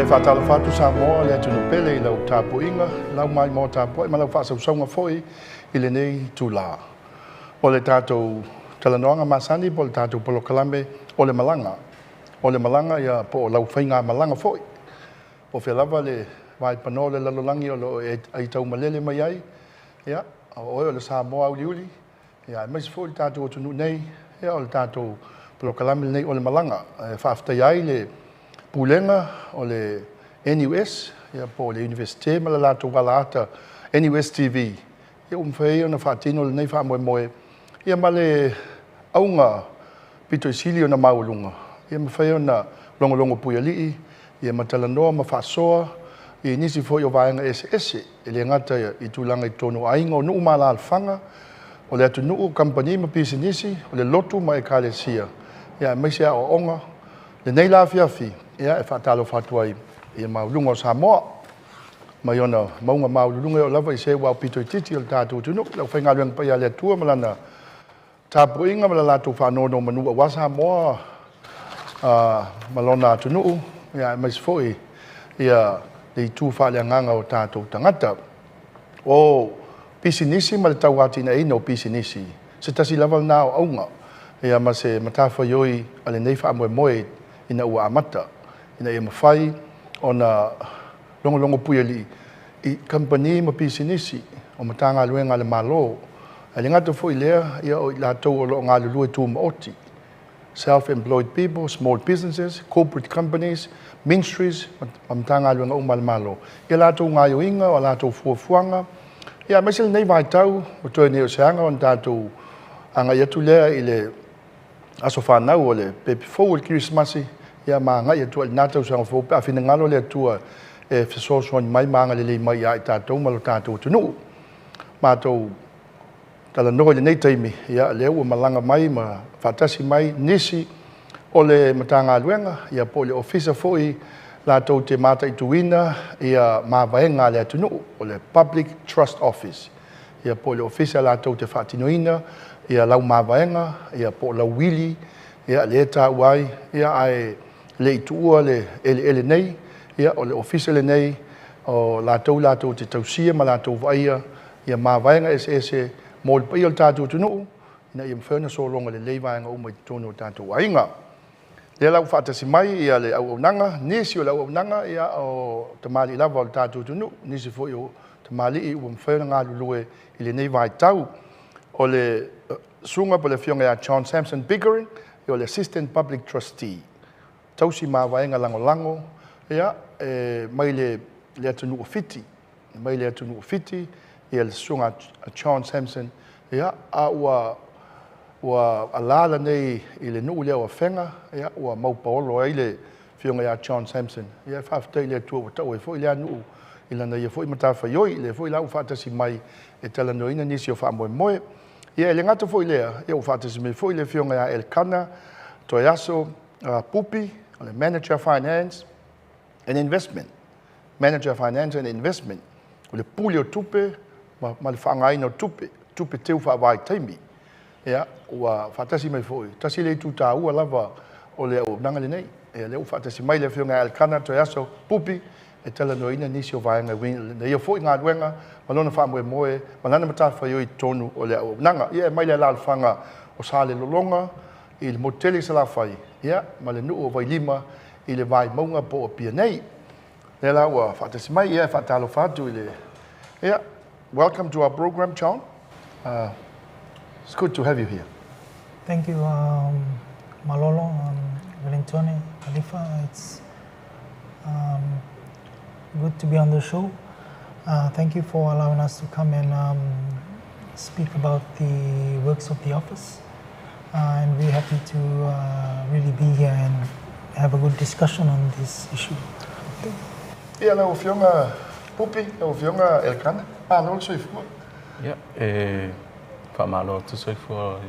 Fatalo fatu sa moa le tunu pele I lau tapu inga, lau mai mo tapu ma lau whasa usonga foi I le nei tula. O le tātou talanoanga masani po le tātou polo kalame o le Malanga. O le Malanga ia po lau whainga Malanga foi. O whelava le vai pano le lalolangi o lo ai tau malele mai ai. Ia, o le sa moa uli uli. Ia, mais foi le tātou o tunu nei. Ia, o le tātou polo kalame nei o le Malanga. Whaftai ai le pulenga o le NUS, ia po le Universite ma le lato walaata NUS TV. Ia umwhai o na whaatino le nei whaamoe moe. Ia ma le aunga pito isili o na maulunga. Ia mwhai o na longolongo puia lii. Ia matalanoa ma whaasoa. Ia nisi foi o vaenga ese. Ele ngata I tūlanga I tono ainga o nuu mala alfanga. O le atu nuu kampani ma pisi nisi. O le lotu ma ekalesia. Ia meisia o onga. Le nei la fiafi. Ia e whaatalo whatua I maulunga o Samoa. Mai ona maunga maulunga o lava I se wau pito I titi o le tātou tunuk. Lau whainga luang pai a le atua malana tāpu inga mala lātou whanono manua wa Samoa malona tunuu. Ia mais foi ia le tu whale nganga o tātou tangata. O pisinisi ma le tau ati na ino pisinisi. Se tasi lava nā o aunga. Ia ma se matawha ioi ale nei wha moe ina ua amata. Ina ia mawhai o na longo puia li I company ma pisinisi o matanga luenga le malo. Ale ngata fo I lea ia o lātou o lo ngā lulue tū maoti. Self-employed people, small businesses, corporate companies, ministries, matanga luenga o malo. Ia lātou ngā yoinga o lātou fuafuanga. Ia mesel nei vai tau o toi nei o seanga o tātou anga iatu lea I le aso whanau o le pepe fau o le Christmasi. Ia maa ngai atua I nātou sanga fau pe a whina ngalo le atua e whesoswani mai maanga le lei mai a I tātou malo tātou tunu. Mātou tala noho le nei taimi. Ia leo ua malanga mai ma whatasi mai nisi o le matanga luenga. Ia po le ofisa foi lātou te mata I tuina ia mawaenga le atunu o le Public Trust Office. Ia po le ofisa lātou te whatinoina ia lau mawaenga, ia po lau wili, ia le tā uai, ia ai le itua le ele nei, ia o le ofisa le nei, o lātou te tausia ma lātou vaia, ia mawaenga ese, mo le pai o tātou tunu, ina ia mwhena so longa le leivaenga o mai tono tātou ainga. Le lau whaatasi mai, ia le au nanga, nisi o le au nanga, ia o tamali lava o le tātou tunu, nisi fo o tamali I ua mwhena ngā lulue I le nei vai tau, o le sunga po le fionga a John Sampson Pickering, o le Assistant Public Trustee. Tausi mawaenga lango, ia, mai le atunu o fiti. Mai le atunu o fiti, ia le sunga a John Sampson, ia, a ua alala nei I le nuu leo a whenga, ia, ua maupaolo ai le fionga a John Sampson. Ia, whaafitai le atua o tau e fo I lea nuu, I lana ia fo I matawha ioi, le fo I lau whaatasi mai e talanoina nisi o whaamoe moe. Ia, ele ngata fo I lea, ia u whaatasi mai fo I le fionga a Elkana, Toyaso, Pupi, le Manager Finance and Investment. Manager Finance and Investment. O le puli o tupe, ma le whaangaina o tupe teu whaawai taimi. Ia, ua whaatasi mai fo I. Tasi le tu tā ua lava o le au nanga le nei. Ia, le u whaatasi mai le fionga a Elkana, Toyaso, Pupi, e talanoina nisi o vaenga wini. Ne ia fo I ngā duenga, malona whaamoe moe, malana matawha ioi tonu o le au nanga. Ia, mai le lalwhanga o sa le lolonga, I le moteli sa la whai. Ia, ma le nuu o vai lima, I le vai maunga po o pia nei. Le la ua whaatasi mai, ia, whaatalo whatu I le. Ia, welcome to our program, John. It's good to have you here. Thank you, Malolo, Wellington, Khalifa. It's good to be on the show. Thank you for allowing us to come and speak about the works of the office. And we're happy to really be here and have a good discussion on this issue. Ia, lau fionga Pupi, lau fionga Elkana, malo soifua. Ia, whamalo tu soifua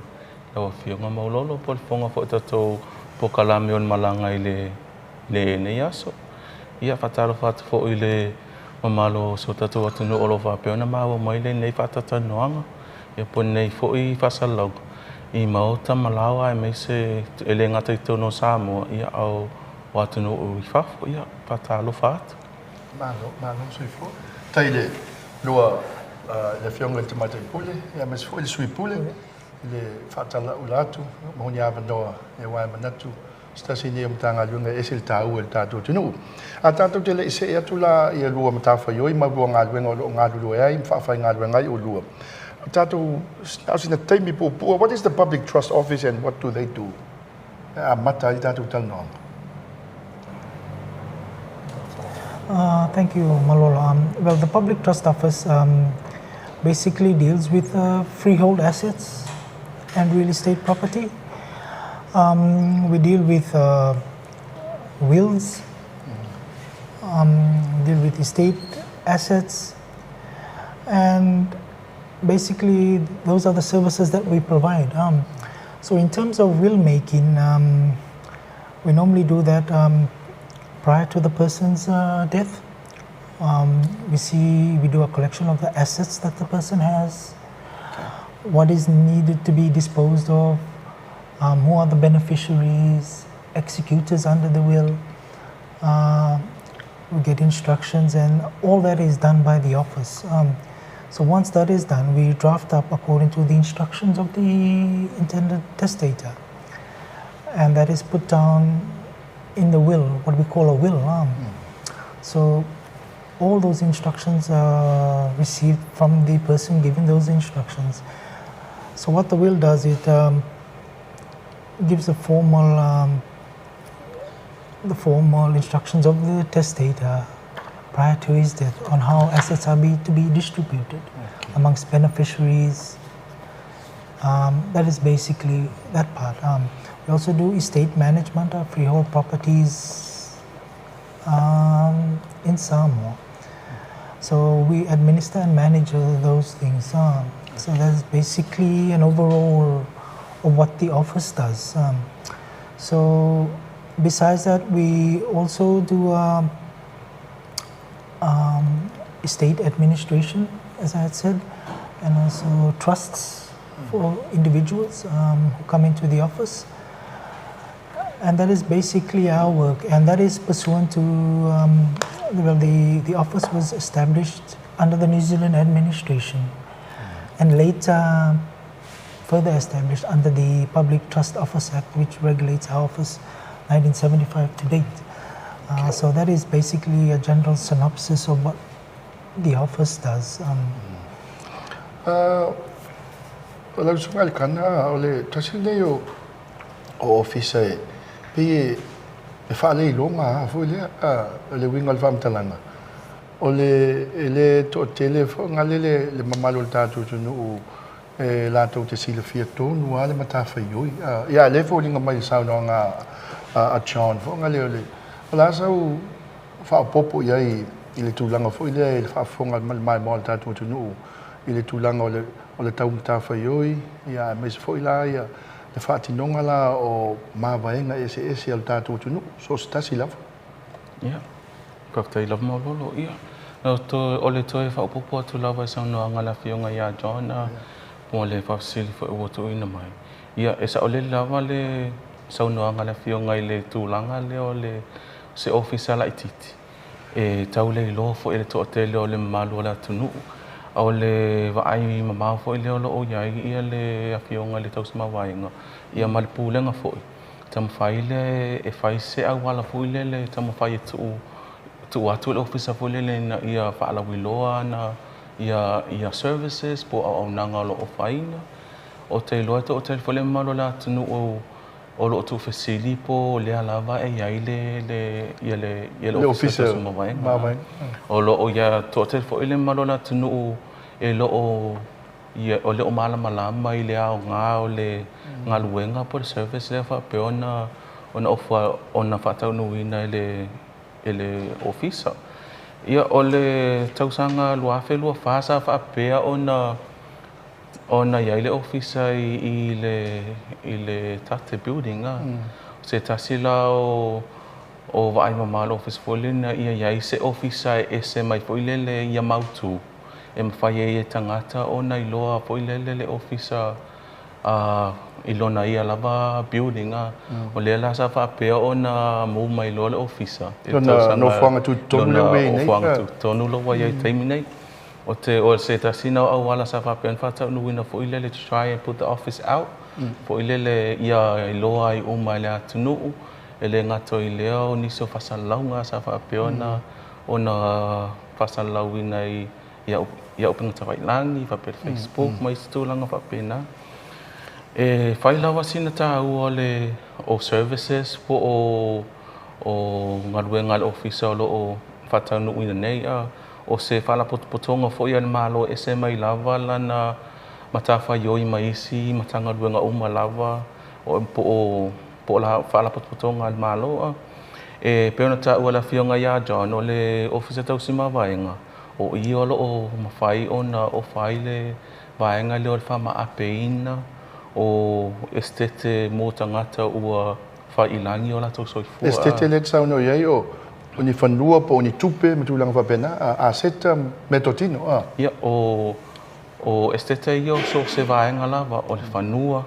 lau fionga maulolo, po le fonga fo tatou po kalame on malanga I le nei aso. Ia, whatalo whatu fo I le Mamalo so tatu atu no olo fa pe ona mawa mai le nei fatata noanga. Ia po nei fo I fasalau. I mauta malawa mai se ele ngata I tono Samoa ia au watu no I fafo ia patalo fat. Malo sui fo. Tai le lua le fionga te mate pule, ia mas fo le sui pule. Le fatala ulatu, mo nya vandoa e wai manatu. Stasi ni mtanga lunga esil tau el tatu tunu. A tatu te le ise e atula ia lua matafa yoi ma lua ngalwenga o ngalu e ai mfafai ngalwenga I o lua. Tatu, ausina taimi pupua, what is the Public Trust Office and what do they do? Mata I tatu tal nong. Thank you, Malolo. Well, the Public Trust Office basically deals with freehold assets and real estate property. We deal with wills, deal with estate assets, and basically those are the services that we provide. So in terms of will making, we normally do that prior to the person's death. We do a collection of the assets that the person has, what is needed to be disposed of, who are the beneficiaries, executors under the will. We get instructions and all that is done by the office. So once that is done, we draft up according to the instructions of the intended testator. And that is put down in the will, what we call a will. So all those instructions are received from the person giving those instructions. So what the will does, it gives the formal instructions of the testator prior to his death on how assets are to be distributed amongst beneficiaries. That is basically that part. We also do estate management of freehold properties in Samoa. So we administer and manage those things. So that's basically an overall of what the office does. So besides that, we also do estate administration, as I had said, and also trusts for individuals who come into the office. And that is basically our work, and that is pursuant to, the office was established under the New Zealand administration and later further established under the Public Trust Office Act, which regulates our office 1975 to date. So that is basically a general synopsis of what the office does. Kalau sungai kana oleh tasile yo office pe fale longa fule le wingal fam talanga ole ele to telefon ngale le mamalo tatu tunu la to te sile fieto no ale matafa yo ya le fo linga mai sa no nga a John fo ngale ole la sa u fa popo ya ile tulanga fo ile fa fonga mal mal tatu tunu ile tulanga ole tau matafa yo ya mes fo ila ya le fa tinonga la o mavaenga ese al tatu tunu so sta sila ya kakta ila mo lolo ya no to ole to e fa popo tu lava sa no ngala fionga ya John mo le fa sil fo o to ina mai ya esa ole lava le sa no ngala fionga ile tulanga le ole se official ititi e taule lo fo ele to hotel ole malu la tunu ole va ai mama fo ile lo o ya ia le afionga le taus mawainga ia malpulenga fo tam faile e faise a wala fo ile le tam fai tu atu le office fo ile na ia fa la wiloa na ia services po au nanga lo ofaina o te lo to hotel fo le malo la tunu o lo tu facili po le alava e ia le office mawainga o lo o ia to hotel fo ile malo la tunu e lo o le o malama i le au ngā o le ngā luenga po le service le wha pe ona wha tau nuina e le ofisa. Ia o le tausanga luafe lua whasa wha pea ona ia le ofisa i le tate building. Se tasila o vai mama office folina ia se officer e se mai foilele ia mautu e mawhai e tangata o na iloa foilele le officer ilona ia lava building o le la sa fa pe o na mo mai lo le officer no whanga tu tonu le wei nei whanga tu tonu lo wai taimi nei o se ta sina o wala sa fa pe fa ta no wina foilele to try and put the office out foilele ia iloa I o mai le atunu ele ngato I leo ni so fasalaunga sa fa peona ona fasalauina ia open ta vai langi fa pe Facebook mai stulanga fa pena e fai lawa sina ta ole o services po o ngaluenga officer lo o fatanu ina nei o se fala potonga fo ia malo e se mai lava lana matafa yoi mai si matanga luenga uma lava po la fala potonga al malo e peona ta wala fionga ya John o le officer tau sima vaenga o iolo o mafai ona o faile vaenga le o fama apeina o estete mo tangata ua failangi o la tau soifua estete le tsau no yai o ni fanua po ni tupe metulanga fa pena a seta metotino ia o estete io so se vaenga lava o le fanua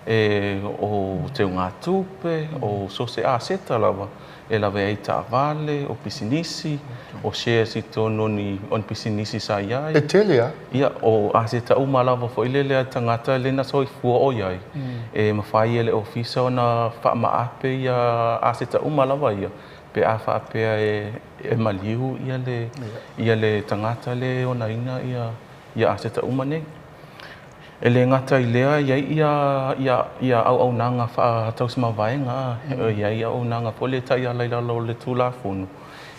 e o te ngā tupe o so se aseta lava e lava e ta vale o pisinisi o share si tono ni on pisinisi sa iai e telia ia o aseta uma lava fo ilele tangata le na soi fua o iai e mawhai ele ofisa ona wha maape ia aseta uma lava ia pe a wha apea e maliu ia le tangata le ona ina ia aseta uma nei ele ngata I lea ia au nanga fa tausima vaenga ia au nanga pole ta ia laila lo le tula funu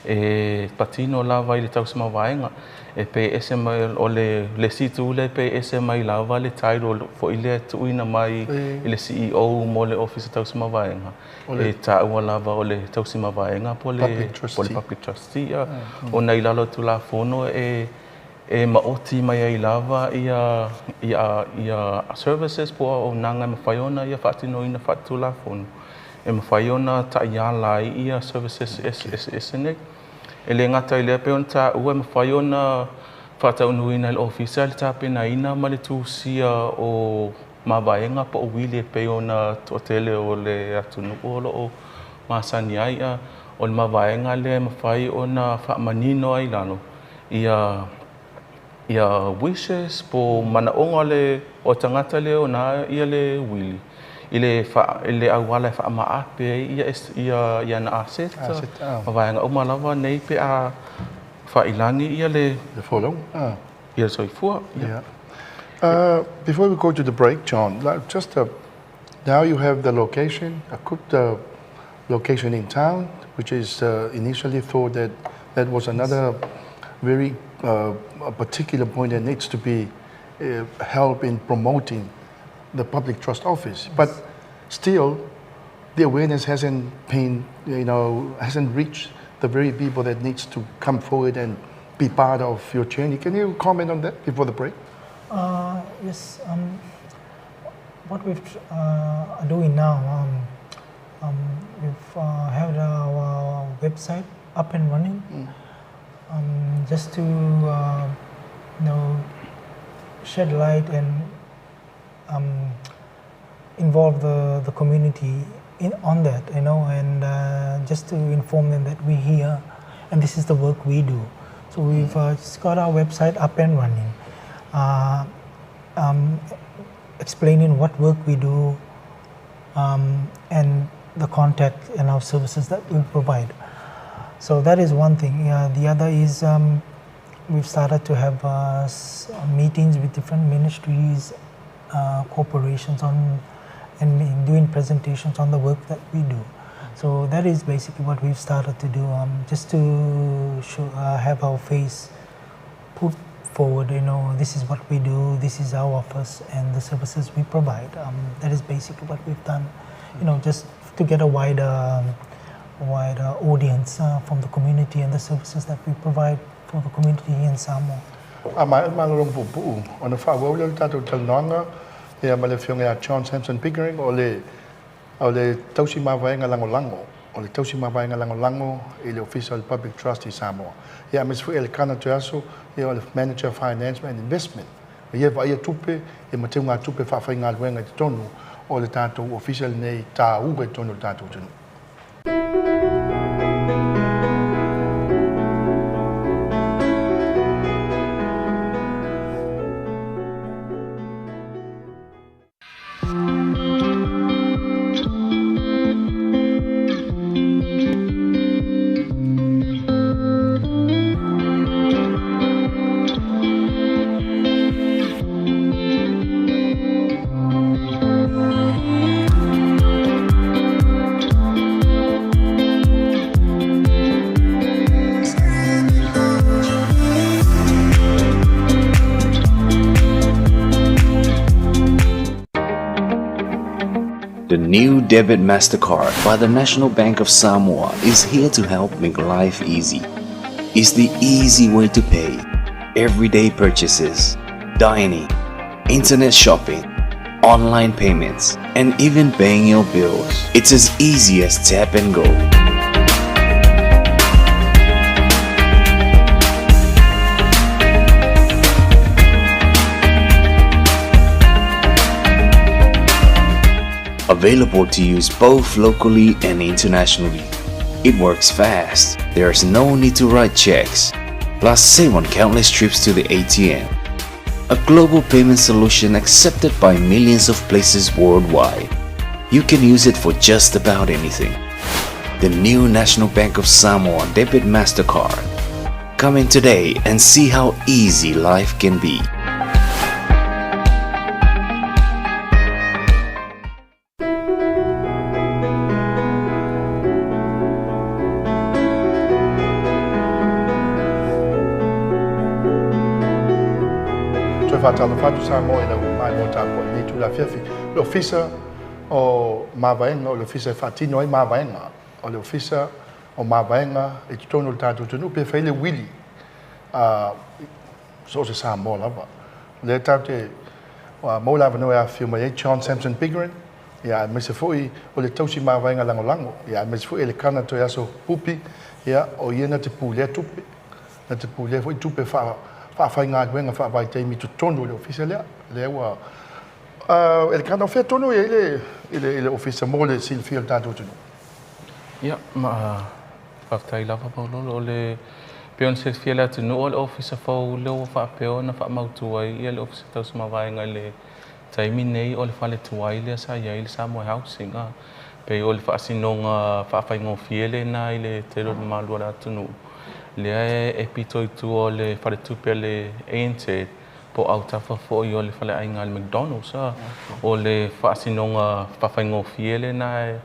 e patino lava I le tausima vaenga e pe esema o le situ le pe esema I lava le title fo ile tuina mai ile CEO mo le office tausima vaenga e ta ua lava o le tausima vaenga pole public trustee o nei lalo tula funu e maoti mai ai lava ia services po o nanga mawhaiona ia whaatinoina whaatula fonu. E mawhaiona ta ia lai ia services esene. E le ngata I lea peon ta ua mawhaiona whaataunuina il ofisa le ta pena ina ma le tūsia o mawaenga po o wili e peona o tele o le atunuku o masani ai o le mawaenga le mawhai o na whaamanino ai lano. Ia wishes po manaonga le o tangata le o na ia le wili. Ile awala fa maape ia na aseta. Mawaenga o malawa nei pe a fa ilangi ia le follow. Ia soifua. Before we go to the break, John, just now you have the location, a good location in town, which is initially thought that was another very a particular point that needs to be help in promoting the public trust office. But still, the awareness hasn't reached the very people that needs to come forward and be part of your journey. Can you comment on that before the break? Yes. What we're doing now, we've had our website up and running. Just to shed light and involve the community on that, and just to inform them that we're here and this is the work we do. So we've just got our website up and running, explaining what work we do and the contact and our services that we provide. So that is one thing. The other is we've started to have meetings with different ministries, corporations and doing presentations on the work that we do. So that is basically what we've started to do, just to have our face put forward. This is what we do, this is our office and the services we provide. That is basically what we've done, just to get a wider audience from the community and the services that we provide for the community in Samoa. Malong pupu ona fa wa le tatu talnanga e male fionga John Sampson Pickering o le tausi mawaenga lango o le tausi mawainga lango i le Official Public Trustee Samoa. Ia mes fu ele kana te aso ia o le Manager Finance and Investment. Ia va ia tupe e mateu ngā tupe whawhainga luenga te tonu o le tātou official nei tā uga i tonu le tātou tunu. The new debit MasterCard by the National Bank of Samoa is here to help make life easy. It's the easy way to pay everyday purchases, dining, internet shopping, online payments, and even paying your bills. It's as easy as tap and go. Available to use both locally and internationally. It works fast. There's no need to write checks. Plus, save on countless trips to the ATM. A global payment solution accepted by millions of places worldwide. You can use it for just about anything. The new National Bank of Samoa Debit MasterCard. Come in today and see how easy life can be. Fatalo fatu Samoa i lau mai mo tāpua ni tu la fiafi. Le ofisa o mawaenga, o le ofisa fatino ai mawaenga, o le ofisa o mawaenga e tonu le tātou tunu pe whaile wili so se Samoa lava. Le tāte mo lava no a fiuma e John Sampson Pickering, ia me se foi o le tausi mawaenga lango, ia me se foi ele kana to yaso pupi, ia o iena te pule tupe, na te pule foi tupe whawhainga kuenga whawai teimi tu tonu le ofisa lea ua ele kana o whea tonu ele ofisa mo le silfia le tātou tunu. Ia, whaftai lava paulolo o le peon silfia le tunu o le ofisa whau leo whapeo na whamautu ai ia le ofisa tau samawainga le taimi nei o le whale tuai le sa iai le Samoa Housing pe o le whaasinonga whawhainga o fiele na i le tero le malua le tunu. Lea e pito i tu o le whare tupe le ANC po au tafa fo i o le whale ainga le McDonald's o le whaasinonga whawhaingo fiele na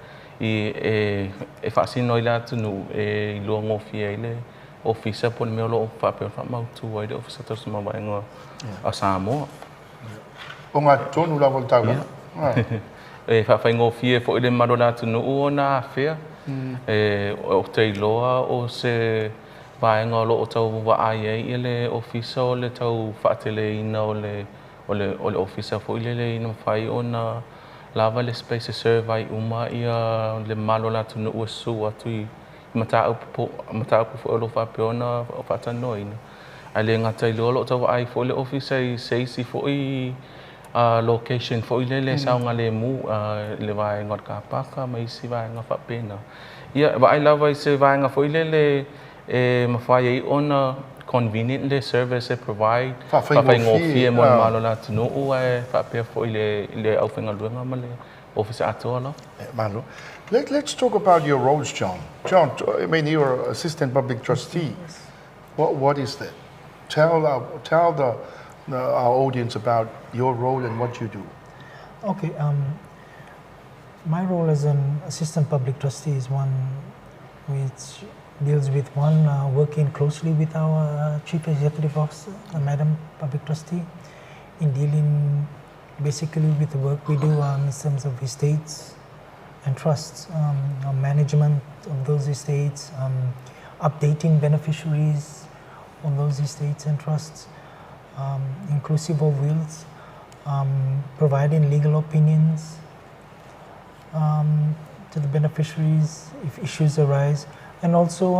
e whaasino i la tunu e lua ngofie i le ofisa po le meolo o whapeo whamautu ai le ofisa tau samawainga a Samoa. O ngā tonu la vol tau E whawhaingo fie fo i le maro la tunu o na whea o te iloa o se vaenga o lo tau waai i le ofisa o le tau whaatele ina o le ofisa fo i le ina whai o na lava le space survey uma ia le malo la tunu ua su atu i mataupu fo o lo whapeo na whaatano ina. A le ngata i lo tau waai fo le ofisa i seisi fo i location fo i le saunga le mu le vaenga o kapaka ma isi vaenga whapena. Ia waai lava i se vaenga fo i le mawhai ei ona conveniently service provide whawhaingofie mo malo la tunu ua e whapea fo i le awhenga luenga ma le office atoa la. Malo. Let's talk about your roles, John. John, I mean, you're assistant public trustee. What is that? Tell our audience about your role and what you do. Okay. My role as an assistant public trustee is one which deals with working closely with our Chief Executive Officer, Madam Public Trustee, in dealing basically with the work we do in terms of estates and trusts, management of those estates, updating beneficiaries on those estates and trusts, inclusive of wills, providing legal opinions, to the beneficiaries if issues arise. And also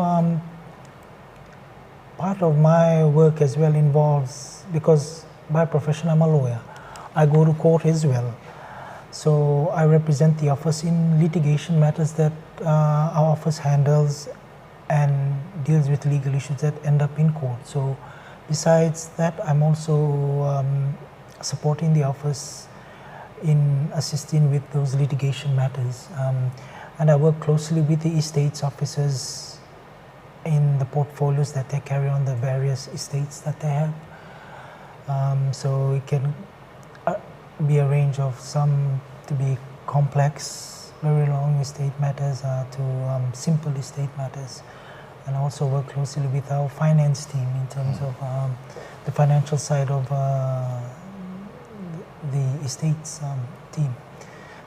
part of my work as well involves, because by profession I'm a lawyer, I go to court as well. So I represent the office in litigation matters that our office handles and deals with legal issues that end up in court. So besides that, I'm also supporting the office in assisting with those litigation matters. And I work closely with the estates officers in the portfolios that they carry on the various estates that they have. So it can be a range of some to be complex, very long estate matters to simple estate matters. And I also work closely with our finance team in terms of the financial side of the estates team.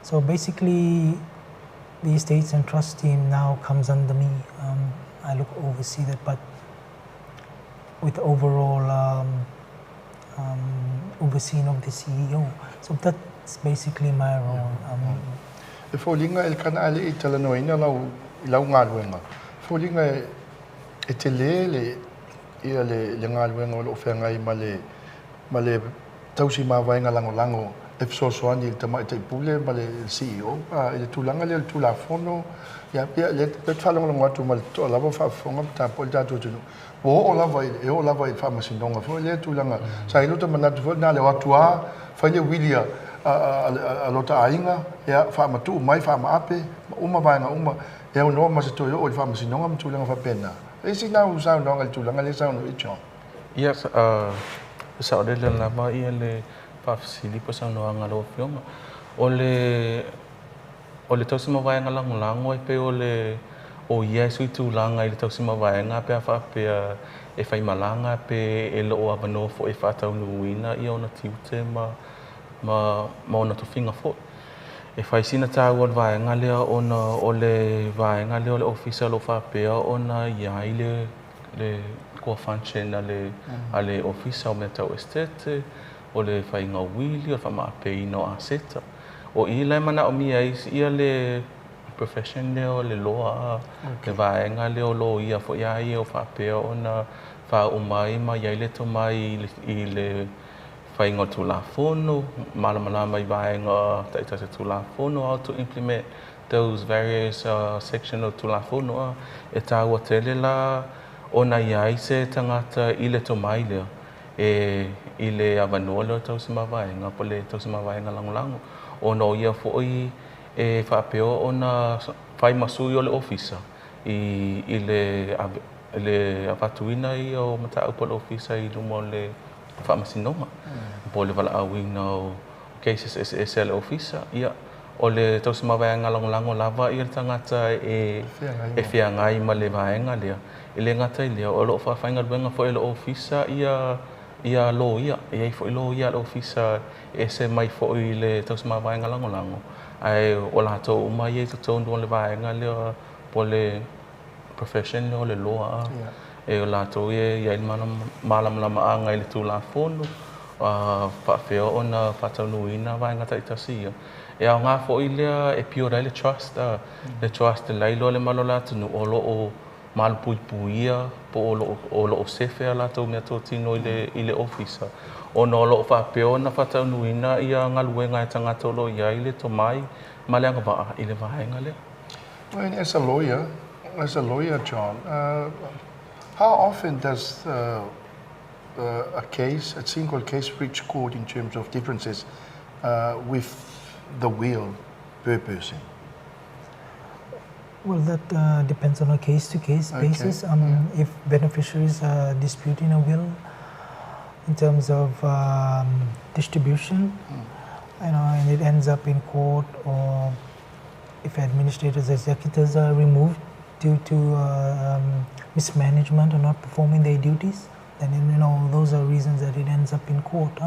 So basically, the estates and trust team now comes under me. I oversee that, but with overall overseeing of the CEO. So that's basically my role. Folinga el canale italano ina lau ngalwenga. Folinga etelele ia le ngalwenga lo fenga I male tausi mawainga lango e sosoani il tama te pule male CEO ele tulanga le tulafono ya le falanga ngo atu mal to lava fa fonga ta polta to tunu o lava fa masindonga fo le tulanga sa ilo to manatu fo na le watua fa le wilia a lota ainga ya fa matu mai fa ma ape uma vainga uma e no ma se to o fa masindonga mtulanga fa pena e sina usa ndonga tulanga le sa no icho. Yes, sa ode le lama ia le pafsili pasang no ngalo fioma ole tausima vaenga lango e pe ole o yesu tu langa ile tausima vaenga pe fa pe e fai malanga pe e lo avano fo e fa tau nuina I ona tiute ma ona to finga fo e fai sina ta wol vaenga le ona ole vaenga le ole official lo fa pe ona ya ile le ko function ale official meta estate o le whainga wili o whama apei no aseta. O I lai mana o mia ia le profession leo, le loa, le vaenga leo lo ia fo ia ia o whapea o na wha umai ma iai le to mai I le whainga tu la fono, malamalama I vaenga taitase tu la fono, how to implement those various sections of tu la fono e tāua tele la o na iai se tangata I le to mai leo. I le avanola tausima vaenga po le tausima vaenga lango o no ia foi e whapeo o na whai masui o le ofisa I le avatuina I o mata upo le ofisa I lumo le whamasinoma po le wala awina o cases SSL ofisa ia o le tausima vaenga lango lava I le tangata e whiangai ma le vaenga lea I le ngata I lea o lo whainga luenga fo le ofisa ia lo ia e fo lo ia le ofisa e se mai fo I le tausima vaenga lango ai o la to mai e to ndo le vaenga le po le profession le loa e o la to ia malam lama anga le tu la fono fa feo ona fa tau ina vaenga taitasia e a nga fo I le e piora le trust le lo le malola tu o lo o mal puia po o lo sefe ala to me to tino I le officer o no lo fa peona fa tau nuina ia ngaluenga e tanga to lo ia I le to mai malanga va I le vaenga le. Well, as a lawyer John, how often does a single case reach court in terms of differences with the will purposing? Well, that depends on a case-to-case basis. If beneficiaries are disputing a will in terms of distribution, and it ends up in court, or if administrators, executors are removed due to mismanagement or not performing their duties, then those are reasons that it ends up in court.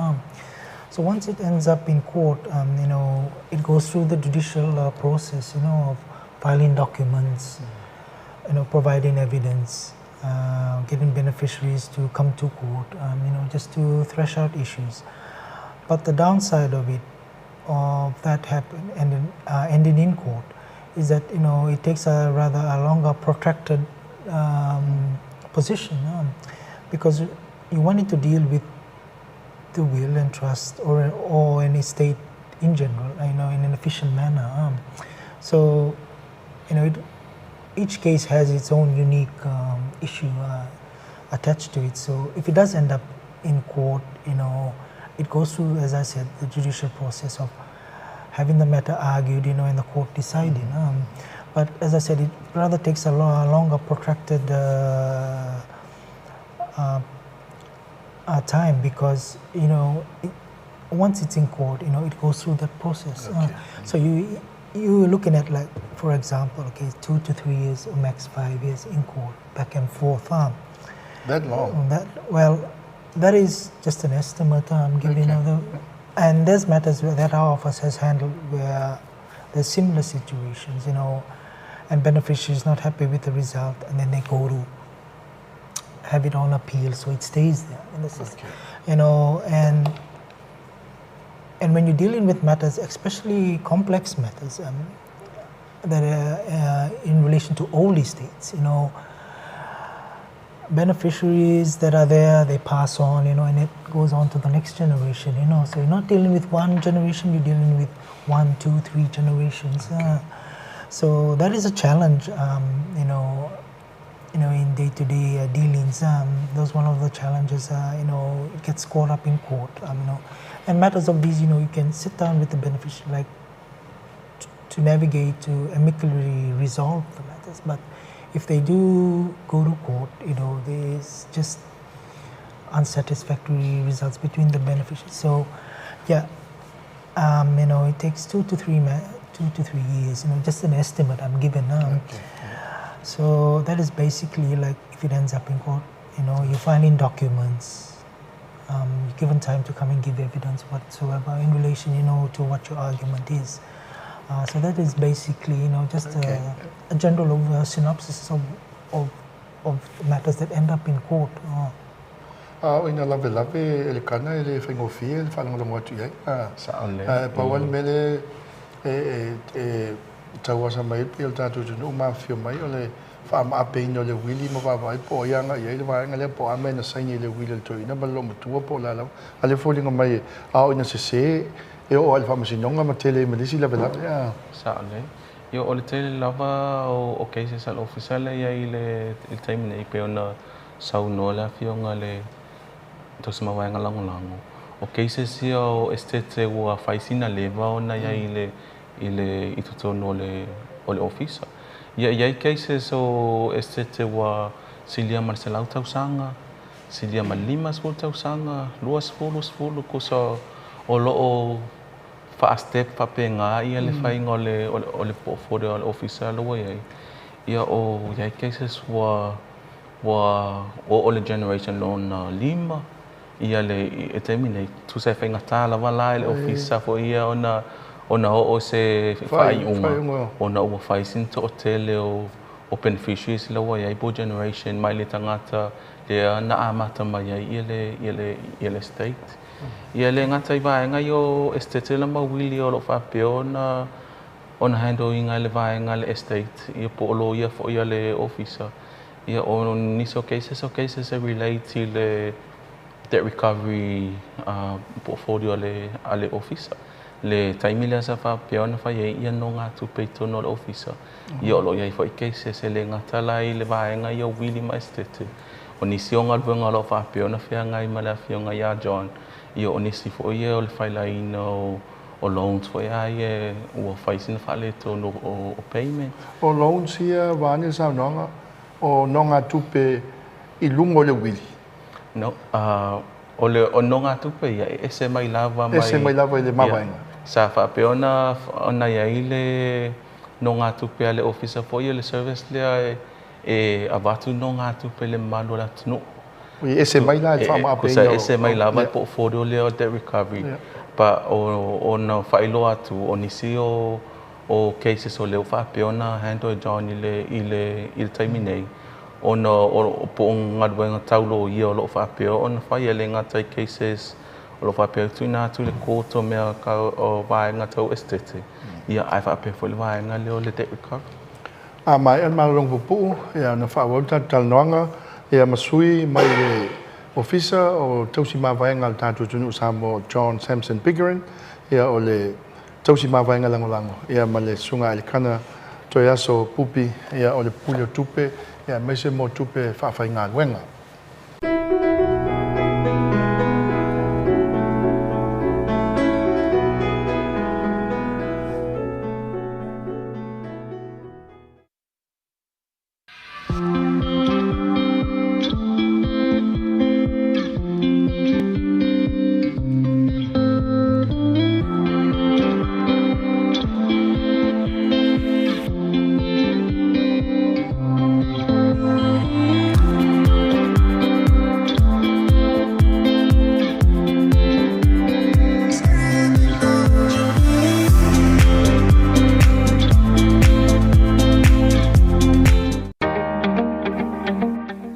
So once it ends up in court, it goes through the judicial process, of filing documents, providing evidence, getting beneficiaries to come to court, just to thresh out issues. But the downside of it, of that ending in court, is that it takes a rather a longer protracted position because you wanted to deal with the will and trust or an estate in general, in an efficient manner. So, each case has its own unique issue attached to it. So if it does end up in court, it goes through, as I said, the judicial process of having the matter argued, and the court deciding. But as I said, it rather takes a longer protracted time because, once it's in court, it goes through that process. Okay. So you're looking at, like, for example, 2 to 3 years or max 5 years in court, back and forth. That long? That is just an estimate I'm giving. And there's matters that our office has handled where there's similar situations, and beneficiary is not happy with the result, and then they go to have it on appeal, so it stays there in the system. And when you're dealing with matters, especially complex matters, that are in relation to old estates, beneficiaries that are there, they pass on, and it goes on to the next generation, So you're not dealing with one generation, you're dealing with 1, 2, 3 generations. So that is a challenge, in day-to-day dealings. That's one of the challenges, it gets caught up in court, And matters of these, you can sit down with the beneficiary, like, to navigate, to amicably resolve the matters. But if they do go to court, there's just unsatisfactory results between the beneficiaries. So, it takes 2 to 3 years, just an estimate I'm given. So that is basically, like, if it ends up in court, you find in documents, you're given time to come and give evidence whatsoever in relation, to what your argument is. So that is basically, just a general synopsis of matters that end up in court. Ina lave ele kana ele whaingofia ele whanonga atu iai. Pauan mele tauasa mai pe o tātou tunu mawhio mai o le whaamaape ino le wili ma wawai po ianga iai le waenga le po ame na saini le wili le toina ma lo matua po la lau. Ale wholinga mai au ina se o ale whamasinonga ma tele malisi lave. Saale. Yo o le tele lava o cases al officiale iai le taimina i pe ona saunoa le awhionga le tos mawaenga lango. O cases ia o estete ua whaisina leva ona iai i tutono o le ofisa. Iai cases o estete ua silia marselau tausanga, silia malima spul tausanga, 2 kusa o loo step whapenga ia le whainga o le portfolio o le ofisa loa iai. Ia o iai cases ua o le generation loan 5 ia le terminate tu se whainga tāla wala le ofisa fo ia ona o se whaiunga ona ua whaisinta o tele o beneficiaries loa iai po generation mai le tangata le na amata mai ia le state. Ia le ngata I vaenga o estate la mawili o lo whapeo ona handling le vaenga le estate ia po lo ia fo ia le officer. Ia o niso cases relate to le debt recovery portfolio ale officer. Le taimile sa whapeo na whai ia no ngā tupeito no le officer. Ia o lo ia fo I cases le ngata lai le vaenga ia wili ma estate. O nisi o ngā luenga lo whapeo na whia ngai ma le whionga ia John. Ia o nisi fo ia o le whailaina o loans fo ia ua whaisina whaleto o payment. O loans ia wāne sa nonga o nonga tupe I lungo le wili. No, o nonga tupe ia ese mai lava mai. Ese mai lava I le mawainga. Sa whapeo ona ia I le nonga tupe ale officer fo ia le service lea avatu nonga tupe le malu la tunu. Ese mai la ese mai lava il portfolio le o debt recovery. Pa o na whailo atu o nisi o cases o leo whapeo na handle John I le taiminei. O po ngaduenga taulo ia o lo whapeo o na whai ele ngatai cases o lo whapeo tuina atu le koto mea o vaenga tau estete. ia ai fa pe fo le vaenga le o le te ka mai an malong pupu ia na fa volta talnoanga ia masui mai le officer o tausi mavaenga tatu tunu samo John Samson Pickering ia o le tausi mavaenga langolango ia male sunga le kana toyaso pupi ia o le pulio tupe ia mese mo tupe fa fainga wenga.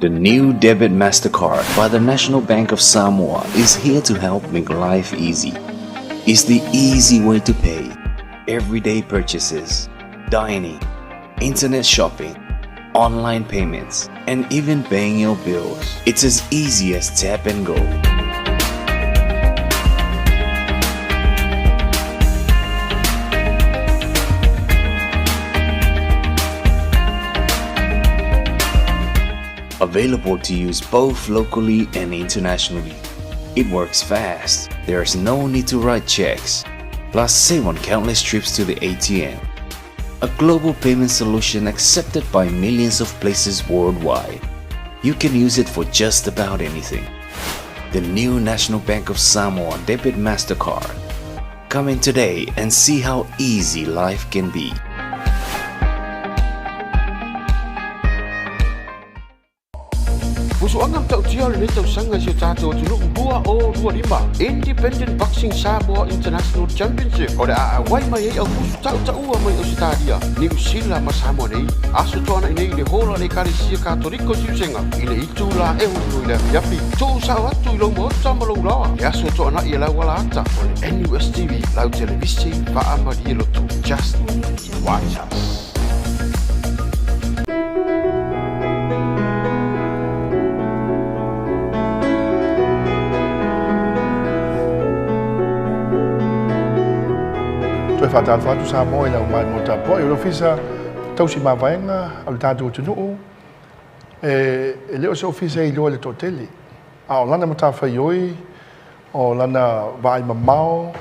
The new debit MasterCard by the National Bank of Samoa is here to help make life easy. It's the easy way to pay everyday purchases, dining, internet shopping, online payments, and even paying your bills. It's as easy as tap and go. Available to use both locally and internationally. It works fast. There's no need to write checks. Plus, save on countless trips to the ATM. A global payment solution accepted by millions of places worldwide. You can use it for just about anything. The new National Bank of Samoa Debit MasterCard. Come in today and see how easy life can be. Pusuangam tau tia le tau sanga si tato tunu bua o 25 Independent Boxing Samoa International Championship. O le a wai mai au pusu tau tau mai o stadia. Ni usila ma Samoa nei. Aso tona nei le hola le Kalesia Católico Siusenga. Ile itu la e hu le yapi. Tu sa watu lo mo tamalo la. Ya so tona i la wala ata. O le NUS TV la televisi va amadi lo tu. Just watch us. Toi fata fatu sa mo ila mai mo ta po ilo fisa tausi mavaenga al tatu tunu le o se ofisa i lo le toteli a o lana mata fa yoi o lana vai mamao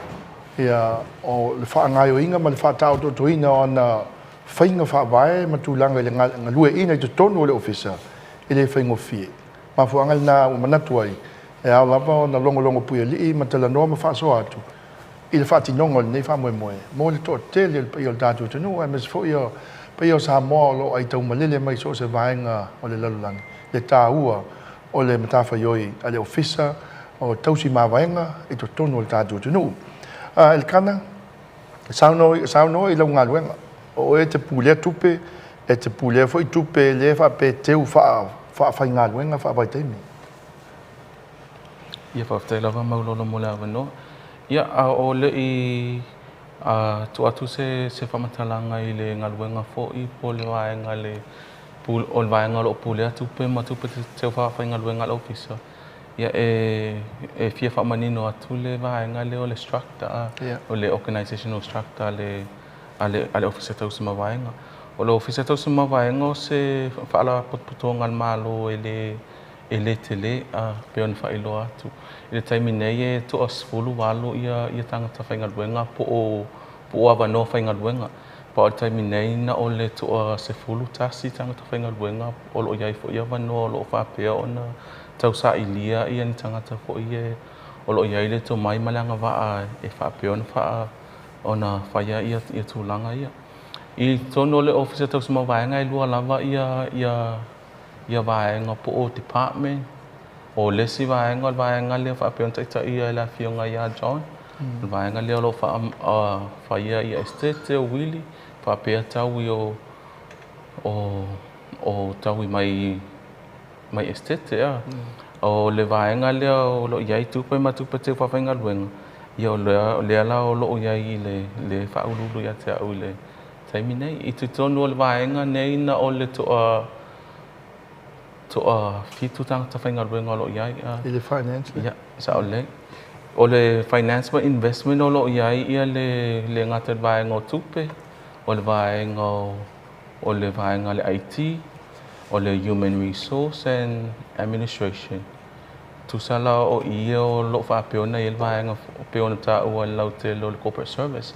ia o le fa ngai o inga ma le fa tau to toina ona fainga fa vai ma tu langa le ngalue ina to tonu le ofisa ile faingo fie ma fu angal na o manatu ai e a lava na longo pui ali ma tala no ma fa so atu il fatti non ne fa mo molto tele il dato tenu e mes fo io pe io sa mo lo ai tau malele mai so se vainga o le lalang le taua o le matafa yoi ale ofisa o tausi ma vainga e to tonu il dato tenu il kana sauno i longa luenga o e te pule tupe e te pule foi tupe le fa pe teu fa fainga luenga fa vai temi ia fa te lava maulolo mo la no ia o le i tu atu se whamatalanga i le ngaluenga fo i po le waenga le o le waenga lo pule atu pe matupe te whawhai ngaluenga lo ofisa ia e fia whamanino atu le waenga le o le structure o le organizational structure ale ofisa tau sima waenga o le ofisa tau sima waenga o se whaala potputonga al malo e le tele pe on whailo atu ile taimi nei e to asfulu walo ia tangata whainga luenga po awa no whainga luenga pa o taimi nei na o le to se fulu tasi tangata whainga luenga o lo iai fo ia wano o lo whapea o na tau sa ilia ia ni tangata fo ia o lo iai le to mai malanga waa e whapea o na whaia ia tūlanga ia i tono le officer tau sima waenga i lua lava ia vaenga po o department o lesi vaenga le fa pe onta ia la fionga ia John vaenga le lo fa ia estate o Willy fa pe tau o tau mai estate o le vaenga le o lo ia tu pe matu pe te fa venga luenga Ia o le ala o loo iai le whaururu ia te au le taimi nei. I tu tonu o le vaenga nei na o le toa fitu tangata whainga ruenga o loo iai. I le finance? Ia, sa o le. O le finance ma investment o loo iai ia le ngata le vaenga o tupe. O le vaenga le IT. O le human resource and administration. Tusala o ia o lo whapeona i le vaenga peona ta ua lau te lo le corporate service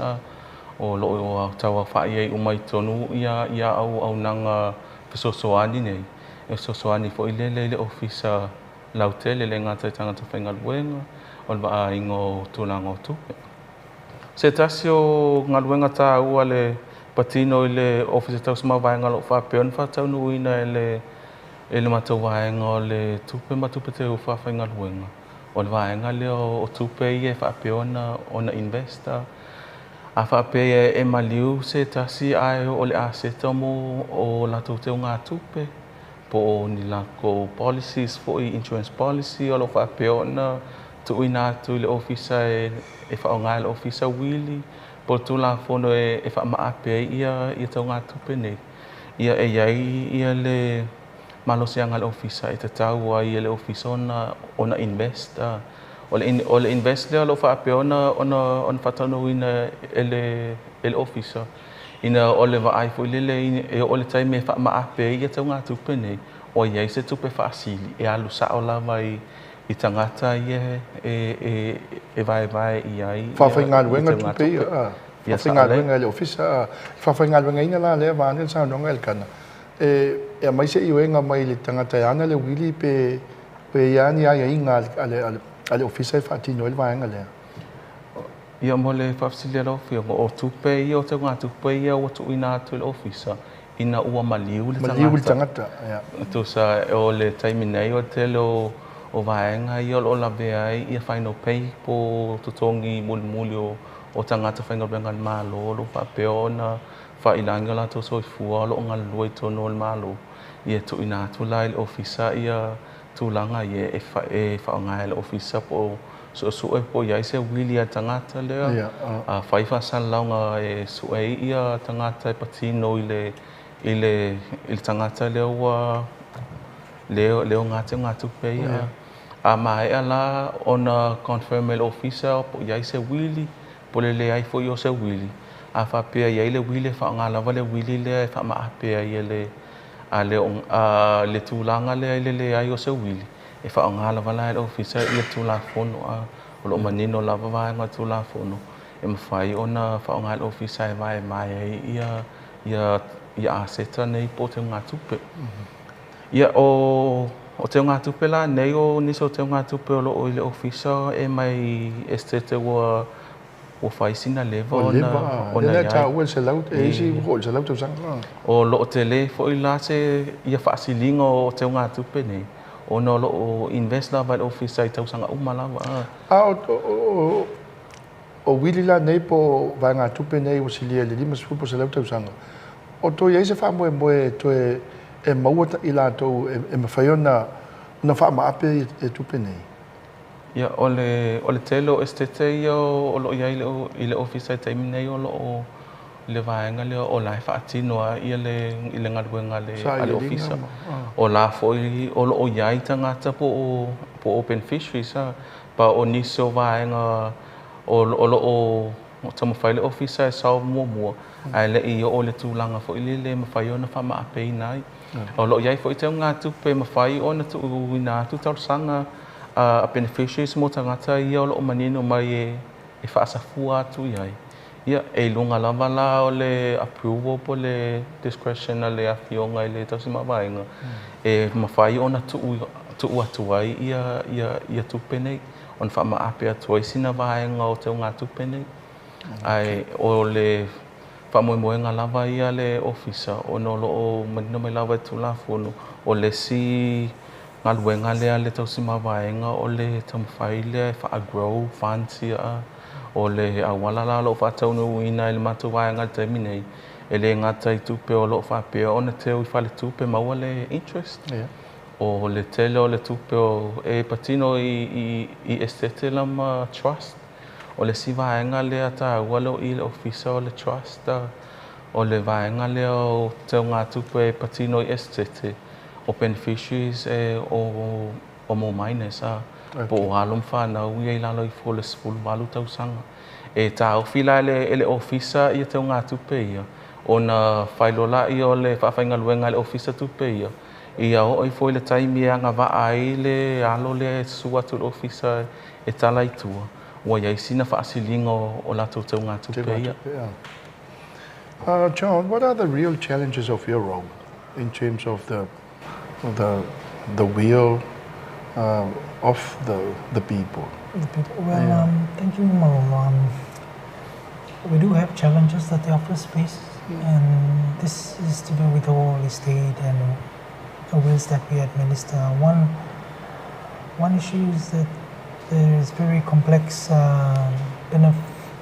o lo o tawa whaia i umai tonu ia au nanga fisosoani nei. E sosoani fo i le ofisa lau te le ngata tangata whainga luenga o le waa ingo tūlanga o tupe. Se tasi o ngaluenga ta ua le patino i le ofisa tau sama vaenga lo whapeona whatau nuina e le matau vaenga o le tupe matupe te ufa whainga luenga. O le vaenga le o tupe i e whapeona o na investor. A whapea e maliu se tasi ai o le aseta mo o la tau ngā tupe. Po o ni lako policies fo i insurance policy o lo whapeona tu ina tu le ofisa e whaonga le ofisa wili. Po tu la fono e whaamaape ia tau ngā tupe nei. Ia e iai ia le malo sianga le ofisa e te tau ai le ofisa ona investor. O le investor lo whapeona ona whatano ina ele ofisa. Ina o le vaai fo lele o le taime whaamaape ia tau ngā tupe nei. O iai se tupe whaasili e alu sa o lava I tangata ia e vai iai. Whawhainga luenga tupe ia. Whawhainga luenga le ofisa. Whawhainga luenga ina la lea vāne sa nonga el kana. E mai se iuenga mai le tangata ana le wili pe iani ai inga ale ofisa e whaatino ele vaenga lea. Ia mo le whafsili ala ofia o tupe ia o te ngā tupe ia o tu ina atu le ofisa. Ina ua maliu le tangata. Maliu le tangata, ia. Tusa o le taimi nei o te lo o vaenga ia o la vea ia whaino pei po tutongi muli o tangata whainga renga le malo lo whapeona whailangi o la to soifua lo ngā lua I tono le malo. Ia tu ina atu lai le ofisa ia tūlanga ia e whaonga le ofisa po so e po ia se wili a tangata lea. Whaifa san launga e sue ia tangata e patino I le tangata leo leo ngā tupe ia. A mai ala ona confirm le ofisa po ia se wili po le ai fo yo se wili. A whapea ia le wili whaonga lava le wili le e whamaapea ia le tūlanga le ai o se wili. E whaonga lava la le ofisa ia tūla fono o lo manino lava vaenga tūla fono. E mawhai ona whaonga le ofisa e vai mai ia aseta nei po te ngā tupe. Ia o te ngā tupe la nei o niso te ngā tupe o lo le ofisa e mai estete wa whaisina leva ona ia. Ta ua se lau e isi o se lau tau sanga. O lo te le fo I la se ia whaasilinga o te ngā tupe nei. O no lo invest la vai ofisa I tau sanga umalawa. O wili la nei po vai ngā tupe nei o silia le lima sipu po se lau tau sanga. O to ia se whamoe to e maua I la tau e mawhaiona na whaamaape e tupe nei. Ia o le telo estete ia o lo ia I le ofisa I taimi nei o lo le vaenga le o lai whaatinoa ia le ngaruenga le ofisa. O la foi o lo ia I tangata po open fisheries pa o niso vaenga o lo tamawhai le ofisa e sao mua. Ai le I o le tūlanga fo le mawhai ona whamaape nai. O lo iai fo I te ngā tupe mawhai ona tu uina tu tau sanga a beneficiaries mo tangata ia o lo manino mai e whaasafua atu iai. Ia e lunga lava la o le approval po le discretion a le awhionga I le tausi mawainga. E mawhai ona tu atu ai ia tupe nei. On whamaape atu ai sina vaenga o te ngā tupe nei. Ai o le whamoemoenga lava ia le ofisa o no lo manino mai lava tu la fono o le si ngā luenga lea le tausi mawaenga o le tamawhai lea wha-grow fancy o le awala la lo whaataunu uina le matu waenga taimi nei e le ngata I tupe o lo whapea o na teo I whale tupe maua le interest o le tele o le tupe o e patino I estete lama trust o le si vaenga le ata walo i le officer o le trust o le vaenga le o te ngā tupe patino i estete o beneficiaries o mo minus po o halom whanau i lalo i fo le sfulu walu tausanga e tā o fila le officer i te ngā tupe ia o na whailola i o le whawhainga luenga le officer tupe ia ia o i fo i le taimi e anga wa ai le alo le suatu le officer e tala i tua ua iai sina whaasilingo o lato te ngā tupe ia. John, what are the real challenges of your role in terms of the will of the people? Well, thank you, Marolo. We do have challenges that the office faces, and this is to do with all estate and the wills that we administer. One issue is that there is very complex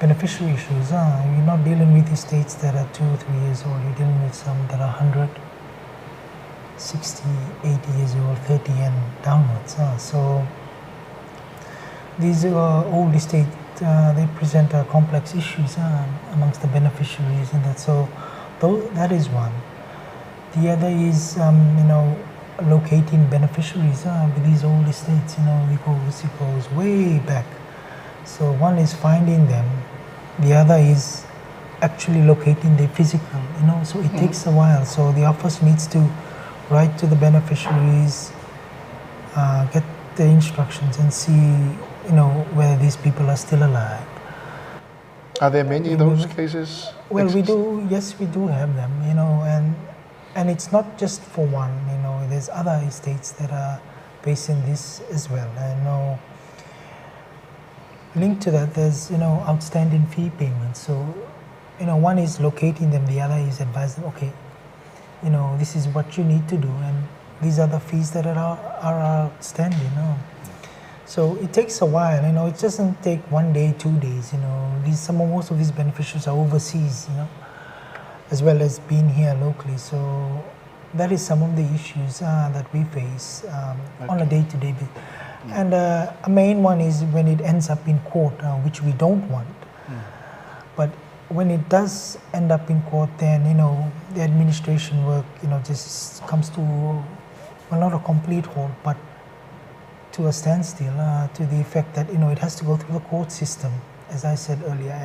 beneficiary issues. You're not dealing with estates that are 2 or 3 years old. You're dealing with some that are 100, 60, 80 years old, 30 and downwards. So these old estate, they present complex issues amongst the beneficiaries, and that. So that is one. The other is locating beneficiaries with these old estates. It goes way back. So one is finding them, the other is actually locating the physical, so it takes a while. So the office needs to write to the beneficiaries, get the instructions and see, whether these people are still alive. Are there many of those cases? Well, we do have them, and it's not just for one, there's other estates that are facing this as well. Linked to that, there's outstanding fee payments. So one is locating them, the other is advising, okay, this is what you need to do, and these are the fees that are outstanding. So it takes a while. It doesn't take 1 day, 2 days. Most of these beneficiaries are overseas, as well as being here locally. So that is some of the issues that we face on a day-to-day basis. And a main one is when it ends up in court, which we don't want. But when it does end up in court, then the administration work just comes to not a complete halt, but to a standstill, to the effect that it has to go through the court system, as I said earlier,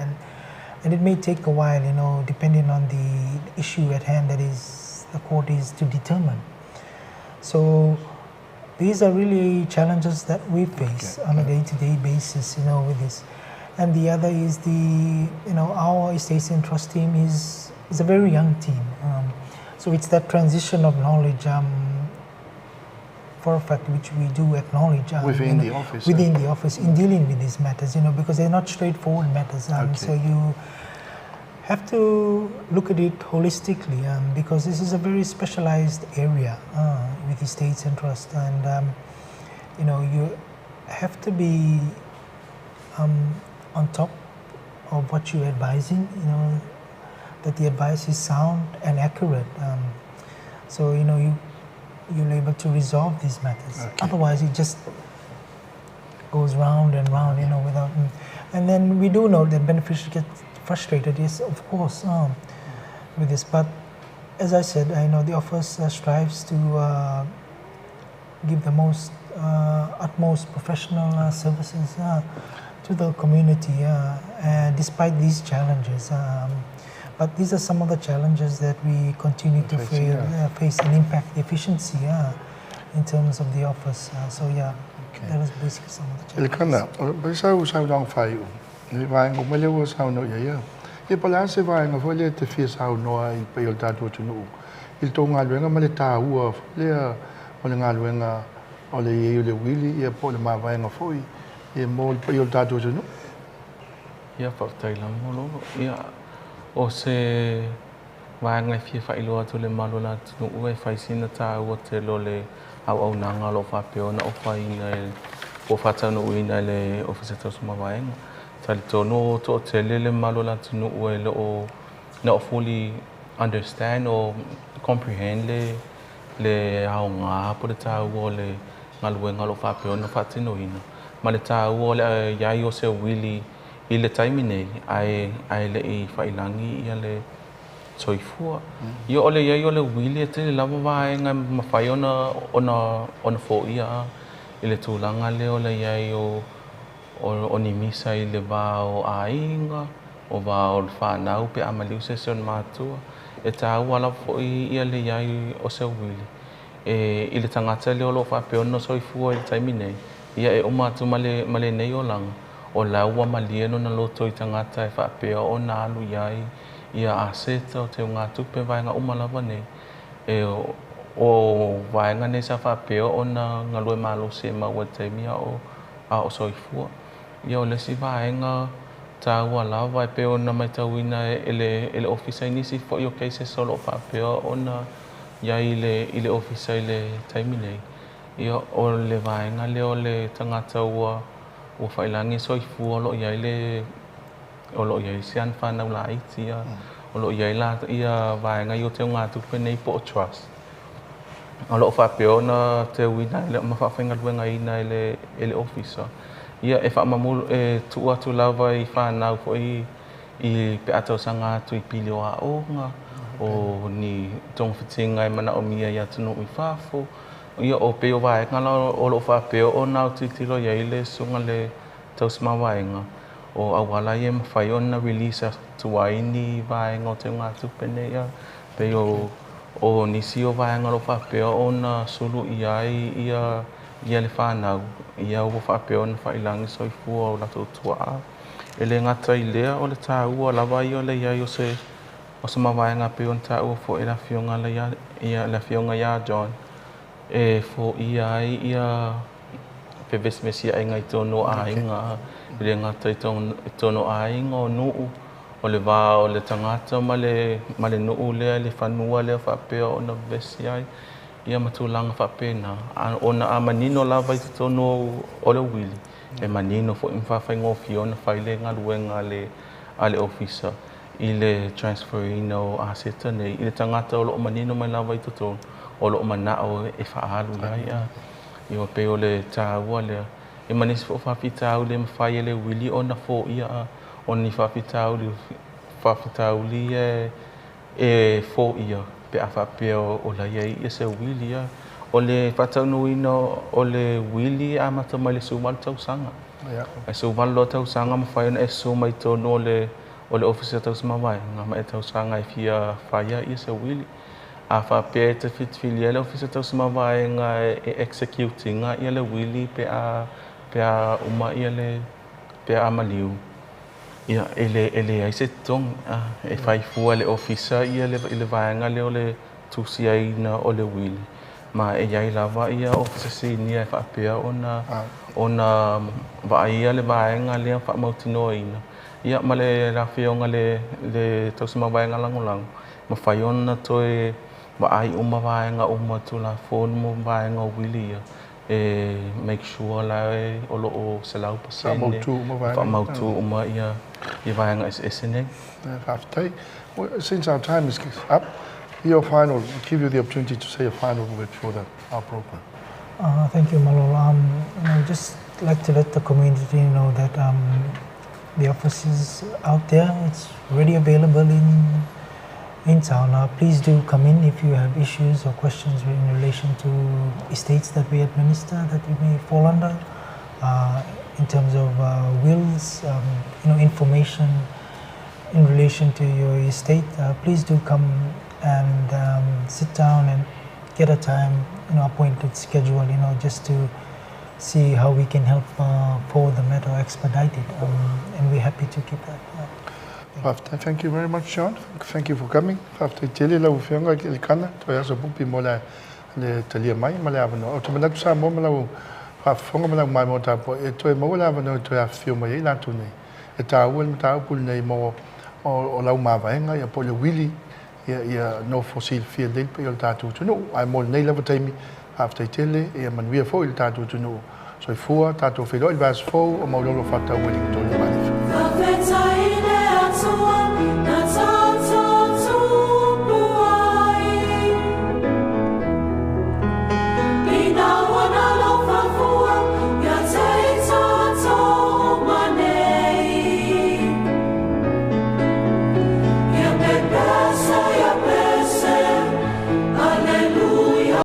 and it may take a while, depending on the issue at hand that is the court is to determine. So these are really challenges that we face on a day-to-day basis, with this. And the other is our estates and trust team is a very young team. So it's that transition of knowledge, for a fact, which we do acknowledge within the office. Within the office in dealing with these matters, because they're not straightforward matters. So you have to look at it holistically, because this is a very specialized area with estates and trust, and you have to be on top of what you're advising, that the advice is sound and accurate. So you're able to resolve these matters. Otherwise, it just goes round and round, without. And then we do know that beneficiaries get frustrated, yes, of course, with this. But as I said, the office strives to give the utmost professional services to the community, despite these challenges. But these are some of the challenges that we continue to face and impact the efficiency in terms of the office. That was basically some of the challenges. O se vaenga fia whailoa tu le malona tunu ue whaisina tā ua te lo le au nanga lo whapeo na o whaina o whatanu uina le ofisa tausuma vaenga. Tali tono to te le malona tunu ue na o fully understand or comprehend le au ngā po le tā ua le ngaluenga lo whapeo na whatinu ina. Ma le tā ua le iai o se wili I le taimi nei, ai le I whailangi ia le soifua. Ia ole iai ole wili te le lava vaenga mawhai ona fo ia. I le tūlanga le ole iai o ni misa I le wā o ainga, o wā o le whanau pe amaliu se on mātua. E tā wala fo ia le iai o se wili. I le tangata le olo whapeona soifua I le taimi nei. Ia e o mātu male nei o langa. O laua malieno na loto I tangata e whapea o nā alu iai. Ia aseta o te ngā tupe vaenga umalawa nei. O vaenga nei sa whapea o na ngaloi malo se maua taimia o soifua. Ia o lesi vaenga tā ua lawa e peo na mai tauina ele ofisa inisi fo I o keise solo o whapea o na iai I le ofisa I le taimi nei. Ia o le vaenga le o le tangata ua whailangi soifua o lo iai sian whanau la iti o lo iai la ia vaenga I o te ngā tupe nei po o trust. O lo whapeo na te wina ele mawhawhenga luenga ina ele ofisa. Ia e whamamulu e tu atu lawa I whanau fo I pe atau sanga atu I pili o a onga o ni tong whitinga e mana o mia ia tunu I whafo. Ia o peo vaenga la o lo whapeo o nau titilo ia ile sunga le tausma vaenga. O awala ia mawhai o na release tuaini vaenga o te ngā tupe nei ia. Peo o nisi o vaenga lo whapeo o na sulu ia le whanau. Ia o whapeo na whailangi soifua o lato tua. E le ngata I lea o le tāua lawa I o le iai o se mawaenga peo na tāua fo e la fionga ia John. E fo ia pevesmesia e ngai tono ainga. I le ngata I tono ainga o nuu. O le wā o le tangata ma le nuu lea le whanua lea whapea o na vesi ai. Ia matulanga whapena. O na a manino lawa I te tono o le wili. E manino fo imwhawhai ngofi o na whaile ngā luenga ale ofisa. I le transferina o aseta nei. I le tangata o lo manino mai lawa I te tono. O lo mana o e whaalu ia. I o pe o le tāua lea. E manisi fo whawhitau le mawhai e le wili o na fo ia. O ni whawhitau li e fo ia. Pe a whapea o la iai I se wili ia. O le whataunuina o le wili a mata mai le sumalu tausanga. E sumalu tausanga mawhai na e sumai tono o le ofisa tausama vaenga. Ma e tausanga e fia whaia I se wili. A whapea e te whitwhili e le ofisa tausama vaenga e executinga I le wili pe a uma I pe a maliu. Ia ele ai se tong e whaifua le ofisa I le vaenga le o le tusiaina o le wili. Ma e iai lava ia ofisa sinia e whapea o na vaia le vaenga lea whamautino ina. Ia ma le rafionga le tausama vaenga langolango. Ma whaiona toe ai uma vaenga uma tu la phone mo vaenga o wili ia. Make sure la o lo o selau pasene. Whamautu uma ia vaenga esene. Since our time is up, your final, I'll give you the opportunity to say a final word for our program. Thank you, Malol. I'd just like to let the community know that the office is out there. It's already available in town. Please do come in if you have issues or questions in relation to estates that we administer that you may fall under. In terms of wills, information in relation to your estate, please do come and sit down and get a time, appointed schedule, just to see how we can help forward the matter expedited, and we're happy to keep that. Thank you very much, John. Thank you for coming. After tele la ufenga le kana to ya so pupi mola le talia mai mala avano. O te manatu sa mo mala fa fonga mala mai mo ta po e to e mo la avano to ya fio mai la tu nei. E ta ul ta pul nei mo o la ma vaenga ya po le wili ya no fossil field del pe ta tu no. Ai mo nei la taimi after tele e man we fo il ta tu no. So fu ta tu filo il vas fo o mo lo fa ta wili to le mai. That's